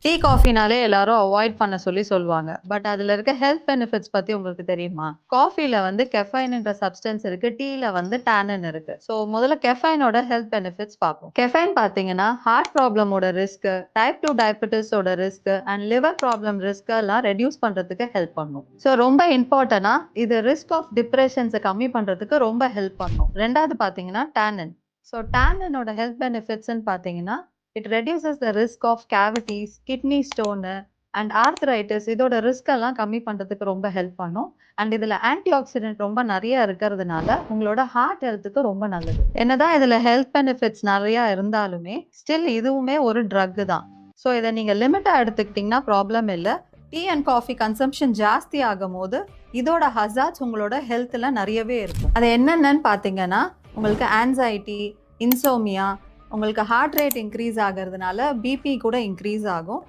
Tea, காஃபினாலே எல்லாரும் avoid பண்ண சொல்லுவாங்க. பட் அதுல இருக்க ஹெல்த் பெனிஃபிட்ஸ் பத்தி உங்களுக்கு தெரியுமா? காஃபில வந்து கெஃபைன்ன்ற சப்ஸ்டன்ஸ் இருக்கு. டீல வந்து டானின் இருக்கு. ஸோ முதல்ல கெஃபைனோட ஹெல்த் பெனிஃபிட்ஸ் பார்ப்போம். கெஃபைன் பார்த்தீங்கன்னா, ஹார்ட் ப்ராப்ளமோட ரிஸ்க், டைப் 2 டயபெட்டிஸோட risk and liver problem risk எல்லாம் ரெடியூஸ் பண்றதுக்கு ஹெல்ப் பண்ணும். ஸோ ரொம்ப இம்பார்ட்டன்ட்டா இது ரிஸ்க் ஆஃப் டிப்ரஷன்ஸ கம்மி பண்றதுக்கு ரொம்ப ஹெல்ப் பண்ணும். 2வது பார்த்தீங்கன்னா டானின். ஸோ டானினோட ஹெல்த் பெனிஃபிட்ஸ்ன்னு பார்த்தீங்கன்னா, it reduces the risk of cavities, kidney stone and arthritis. இதோட ரிஸ்க் எல்லாம் கம்மி பண்றதுக்கு ரொம்ப ஹெல்ப் பண்ணும். அண்ட் இதுல ஆன்டி ஆக்சிடென்ட் ரொம்ப நிறைய இருக்கிறதுனால உங்களோட ஹார்ட் ஹெல்த்துக்கு ரொம்ப நல்லது. என்னதான் இதுல ஹெல்த் பெனிஃபிட்ஸ் நிறைய இருந்தாலுமே ஸ்டில் இதுவுமே ஒரு ட்ரக் தான். ஸோ இதை நீங்க லிமிட்டா எடுத்துக்கிட்டீங்கன்னா ப்ராப்ளம் இல்லை. டீ அண்ட் காஃபி கன்சம்ஷன் ஜாஸ்தி ஆகும் போது இதோட ஹசார்ட்ஸ் உங்களோட ஹெல்த்ல நிறையவே இருக்கும். அது என்னென்னு பார்த்தீங்கன்னா, உங்களுக்கு ஆன்சைட்டி, இன்சோமியா, உங்களுக்கு ஹார்ட் ரேட் இன்க்ரீஸ் ஆகிறதுனால பிபி கூட இன்க்ரீஸ் ஆகும்.